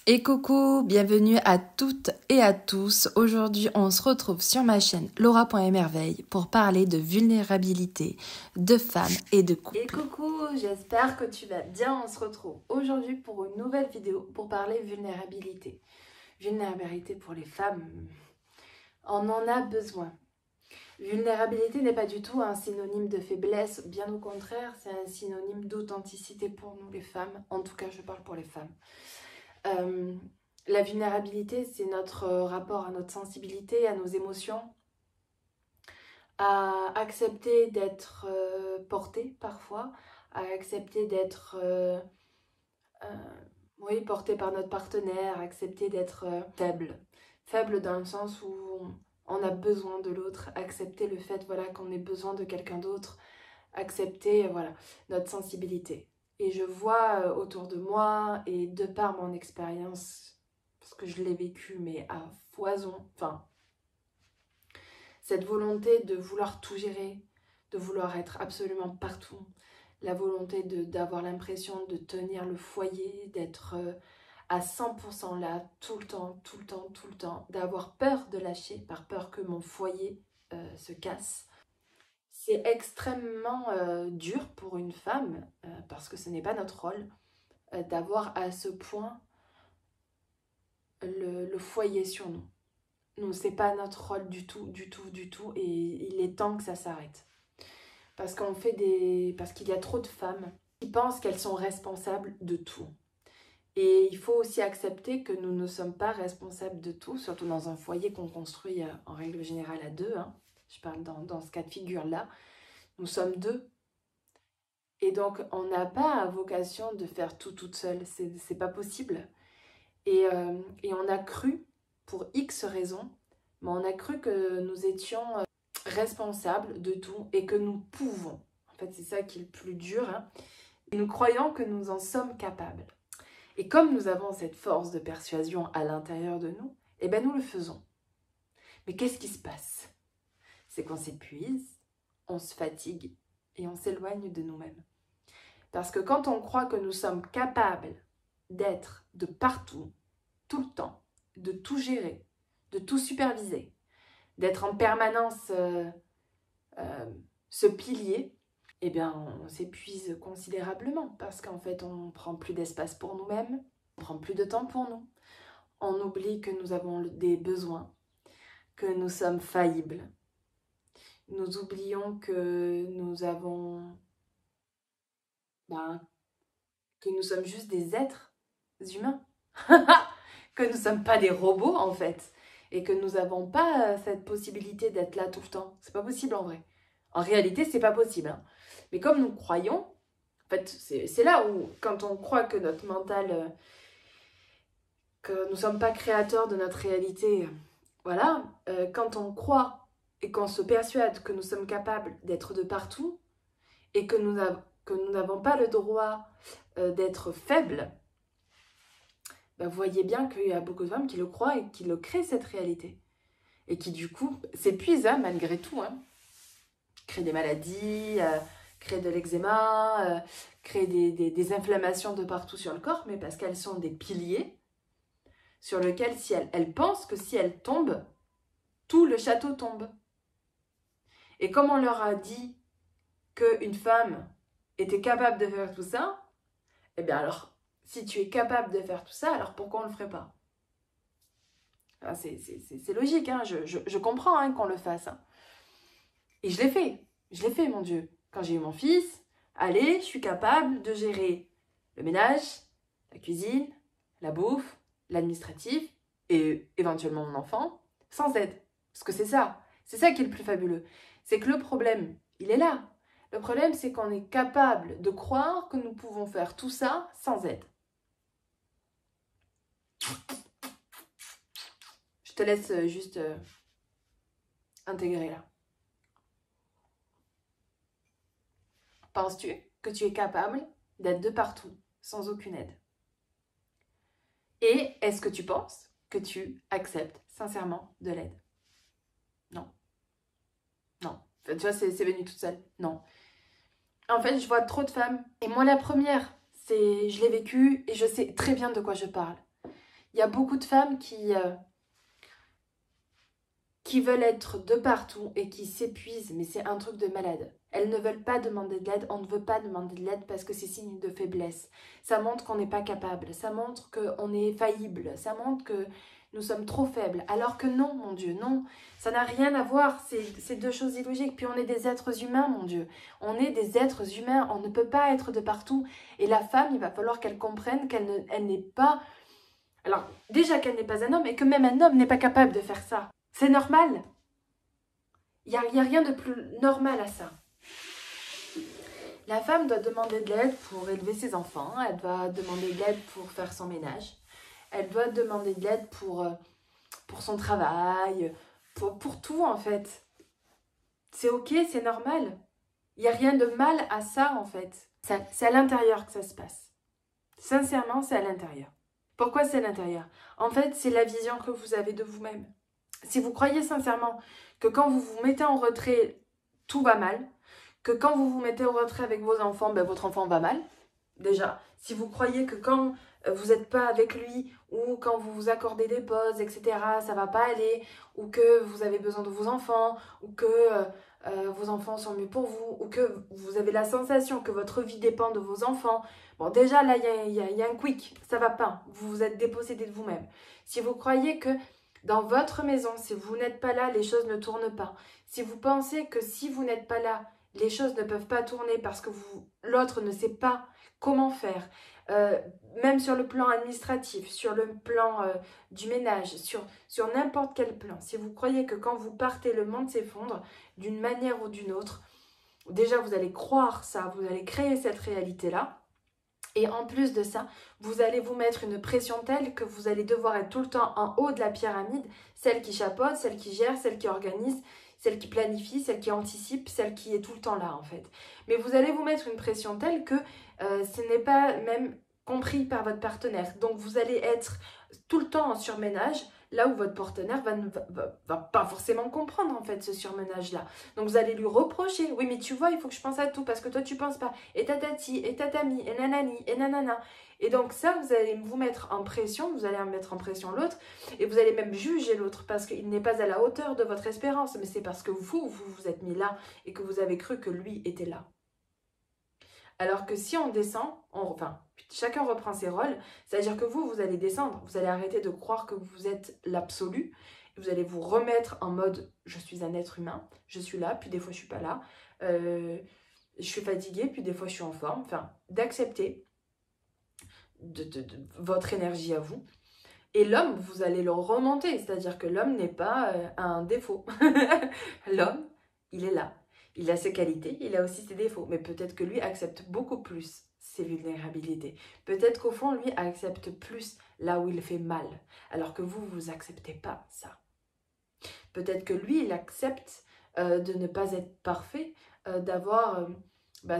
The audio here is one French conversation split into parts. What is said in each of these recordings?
Et coucou, bienvenue à toutes et à tous. Aujourd'hui, on se retrouve sur ma chaîne Laura.merveille pour parler de vulnérabilité, de femmes et de couple. Et coucou, j'espère que tu vas bien. On se retrouve aujourd'hui pour une nouvelle vidéo pour parler vulnérabilité. Vulnérabilité pour les femmes, on en a besoin. Vulnérabilité n'est pas du tout un synonyme de faiblesse, bien au contraire, c'est un synonyme d'authenticité pour nous les femmes. En tout cas, je parle pour les femmes. La vulnérabilité, c'est notre rapport à notre sensibilité, à nos émotions, à accepter d'être porté parfois, à accepter d'être porté par notre partenaire, accepter d'être faible. Faible dans le sens où on a besoin de l'autre, accepter le fait qu'on ait besoin de quelqu'un d'autre, accepter notre sensibilité. Et je vois autour de moi, et de par mon expérience, parce que je l'ai vécu, mais à foison, cette volonté de vouloir tout gérer, de vouloir être absolument partout, la volonté d'avoir l'impression de tenir le foyer, d'être à 100% là, tout le temps, d'avoir peur de lâcher, par peur que mon foyer se casse. C'est extrêmement dur pour une femme, parce que ce n'est pas notre rôle, d'avoir à ce point le foyer sur nous. Nous, c'est pas notre rôle du tout, et il est temps que ça s'arrête. Parce qu'il y a trop de femmes qui pensent qu'elles sont responsables de tout. Et il faut aussi accepter que nous ne sommes pas responsables de tout, surtout dans un foyer qu'on construit en règle générale à deux. Je parle dans ce cas de figure-là. Nous sommes deux. Et donc, on n'a pas vocation de faire tout toute seule. C'est pas possible. Et on a cru, pour X raisons, mais on a cru que nous étions responsables de tout et que nous pouvons. En fait, c'est ça qui est le plus dur. Et nous croyons que nous en sommes capables. Et comme nous avons cette force de persuasion à l'intérieur de nous, nous le faisons. Mais qu'est-ce qui se passe? C'est qu'on s'épuise, on se fatigue et on s'éloigne de nous-mêmes. Parce que quand on croit que nous sommes capables d'être de partout, tout le temps, de tout gérer, de tout superviser, d'être en permanence ce pilier, on s'épuise considérablement parce qu'en fait, on ne prend plus d'espace pour nous-mêmes, on ne prend plus de temps pour nous, on oublie que nous avons des besoins, que nous sommes faillibles. Nous oublions que nous avons... que nous sommes juste des êtres humains. Que nous ne sommes pas des robots, en fait. Et que nous n'avons pas cette possibilité d'être là tout le temps. C'est pas possible, en vrai. En réalité, c'est pas possible. Mais comme nous croyons, en fait, c'est là où, quand on croit que notre mental... que nous ne sommes pas créateurs de notre réalité, quand on croit et qu'on se persuade que nous sommes capables d'être de partout et que nous n'avons pas le droit d'être faibles, vous voyez bien qu'il y a beaucoup de femmes qui le croient et qui le créent, cette réalité. Et qui, du coup, s'épuisent malgré tout. Créent des maladies, créent de l'eczéma, créent des inflammations de partout sur le corps, mais parce qu'elles sont des piliers sur lesquels, si elles pensent que si elles tombent, tout le château tombe. Et comme on leur a dit qu'une femme était capable de faire tout ça, alors, si tu es capable de faire tout ça, alors pourquoi on ne le ferait pas? C'est logique, je comprends qu'on le fasse. Et je l'ai fait, mon Dieu. Quand j'ai eu mon fils, allez, je suis capable de gérer le ménage, la cuisine, la bouffe, l'administratif et éventuellement mon enfant, sans aide. Parce que c'est ça qui est le plus fabuleux. C'est que le problème, il est là. Le problème, c'est qu'on est capable de croire que nous pouvons faire tout ça sans aide. Je te laisse juste intégrer là. Penses-tu que tu es capable d'être de partout, sans aucune aide? Et est-ce que tu penses que tu acceptes sincèrement de l'aide? Non. Non. Tu vois, c'est venu toute seule. Non. En fait, je vois trop de femmes. Et moi, la première, je l'ai vécu et je sais très bien de quoi je parle. Il y a beaucoup de femmes qui veulent être de partout et qui s'épuisent, mais c'est un truc de malade. Elles ne veulent pas demander de l'aide, on ne veut pas demander de l'aide parce que c'est signe de faiblesse. Ça montre qu'on n'est pas capable, ça montre qu'on est faillible, ça montre que nous sommes trop faibles. Alors que non, mon Dieu, non, ça n'a rien à voir, c'est deux choses illogiques. Puis on est des êtres humains, mon Dieu. On est des êtres humains, on ne peut pas être de partout. Et la femme, il va falloir qu'elle comprenne qu'elle n'est pas... Alors, déjà qu'elle n'est pas un homme et que même un homme n'est pas capable de faire ça. C'est normal. Il n'y a rien de plus normal à ça. La femme doit demander de l'aide pour élever ses enfants, elle doit demander de l'aide pour faire son ménage, elle doit demander de l'aide pour son travail, pour tout en fait. C'est ok, c'est normal. Il n'y a rien de mal à ça en fait. C'est à l'intérieur que ça se passe. Sincèrement, c'est à l'intérieur. Pourquoi c'est à l'intérieur? En fait, c'est la vision que vous avez de vous-même. Si vous croyez sincèrement que quand vous vous mettez en retrait, tout va mal, que quand vous vous mettez au retrait avec vos enfants, ben votre enfant va mal, déjà. Si vous croyez que quand vous n'êtes pas avec lui, ou quand vous vous accordez des pauses, etc., ça va pas aller, ou que vous avez besoin de vos enfants, ou que vos enfants sont mieux pour vous, ou que vous avez la sensation que votre vie dépend de vos enfants, bon déjà là, il y a un quick, ça va pas, vous vous êtes dépossédé de vous-même. Si vous croyez que dans votre maison, si vous n'êtes pas là, les choses ne tournent pas. Si vous pensez que si vous n'êtes pas là, les choses ne peuvent pas tourner parce que l'autre ne sait pas comment faire, même sur le plan administratif, sur le plan du ménage, sur n'importe quel plan. Si vous croyez que quand vous partez, le monde s'effondre d'une manière ou d'une autre, déjà vous allez croire ça, vous allez créer cette réalité-là. Et en plus de ça, vous allez vous mettre une pression telle que vous allez devoir être tout le temps en haut de la pyramide, celle qui chapeaute, celle qui gère, celle qui organise, celle qui planifie, celle qui anticipe, celle qui est tout le temps là en fait. Mais vous allez vous mettre une pression telle que ce n'est pas même compris par votre partenaire. Donc vous allez être tout le temps en surménage, là où votre partenaire va pas forcément comprendre en fait ce surménage-là. Donc vous allez lui reprocher, oui mais tu vois, il faut que je pense à tout parce que toi tu penses pas, et tatati, et tatami, et nanani, et nanana. Et donc ça, vous allez vous mettre en pression, vous allez mettre en pression l'autre, et vous allez même juger l'autre parce qu'il n'est pas à la hauteur de votre espérance, mais c'est parce que vous êtes mis là et que vous avez cru que lui était là. Alors que si on descend, enfin, chacun reprend ses rôles, c'est-à-dire que vous allez descendre, vous allez arrêter de croire que vous êtes l'absolu, vous allez vous remettre en mode « je suis un être humain, je suis là, puis des fois je suis pas là, je suis fatiguée, puis des fois je suis en forme », enfin, d'accepter votre énergie à vous. Et l'homme, vous allez le remonter, c'est-à-dire que l'homme n'est pas un défaut. L'homme, il est là. Il a ses qualités, il a aussi ses défauts. Mais peut-être que lui accepte beaucoup plus ses vulnérabilités. Peut-être qu'au fond, lui accepte plus là où il fait mal. Alors que vous acceptez pas ça. Peut-être que lui, il accepte de ne pas être parfait, d'avoir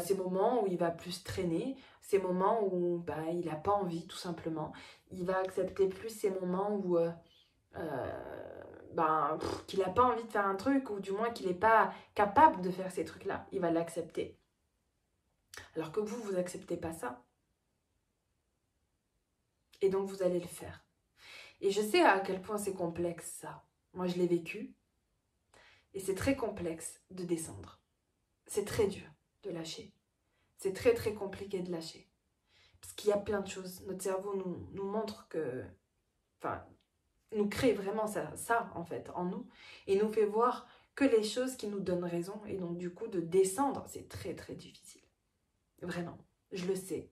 ces moments où il va plus traîner, ces moments où il n'a pas envie tout simplement. Il va accepter plus ces moments où qu'il n'a pas envie de faire un truc, ou du moins qu'il n'est pas capable de faire ces trucs-là. Il va l'accepter. Alors que vous acceptez pas ça. Et donc vous allez le faire. Et je sais à quel point c'est complexe ça. Moi je l'ai vécu. Et c'est très complexe de descendre. C'est très dur de lâcher. C'est très très compliqué de lâcher. Parce qu'il y a plein de choses. Notre cerveau nous montre que... Enfin, nous crée vraiment ça en fait en nous. Et nous fait voir que les choses qui nous donnent raison. Et donc du coup de descendre, c'est très très difficile. Vraiment, je le sais.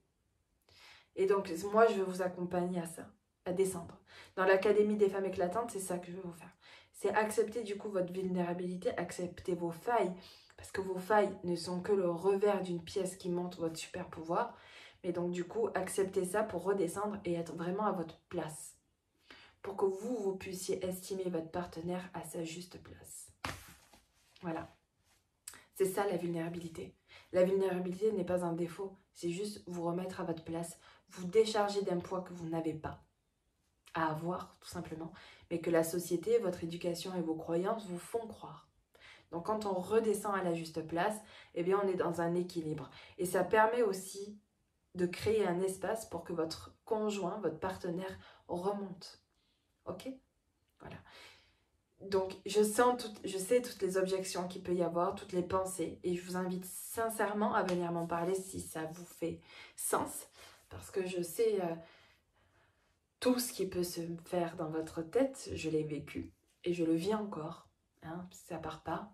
Et donc moi je veux vous accompagner à ça, à descendre. Dans l'Académie des femmes éclatantes, c'est ça que je veux vous faire. C'est accepter du coup votre vulnérabilité, accepter vos failles. Parce que vos failles ne sont que le revers d'une pièce qui montre votre super pouvoir. Mais donc du coup, acceptez ça pour redescendre et être vraiment à votre place. Pour que vous puissiez estimer votre partenaire à sa juste place. Voilà. C'est ça la vulnérabilité. La vulnérabilité n'est pas un défaut. C'est juste vous remettre à votre place. Vous décharger d'un poids que vous n'avez pas à avoir, tout simplement. Mais que la société, votre éducation et vos croyances vous font croire. Donc quand on redescend à la juste place, eh bien on est dans un équilibre. Et ça permet aussi de créer un espace pour que votre conjoint, votre partenaire remonte. Ok? Voilà. Donc, je sais toutes les objections qu'il peut y avoir, toutes les pensées, et je vous invite sincèrement à venir m'en parler si ça vous fait sens, parce que je sais tout ce qui peut se faire dans votre tête, je l'ai vécu, et je le vis encore. Hein, ça part pas,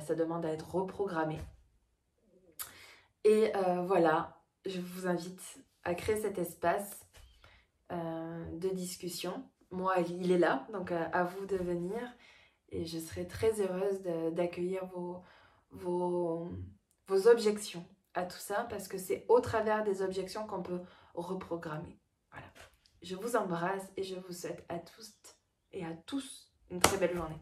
ça demande à être reprogrammé. Et voilà, je vous invite à créer cet espace de discussion. Moi, il est là, donc à vous de venir. Et je serai très heureuse d'accueillir vos objections à tout ça, parce que c'est au travers des objections qu'on peut reprogrammer. Voilà. Je vous embrasse et je vous souhaite à tous et à tous une très belle journée.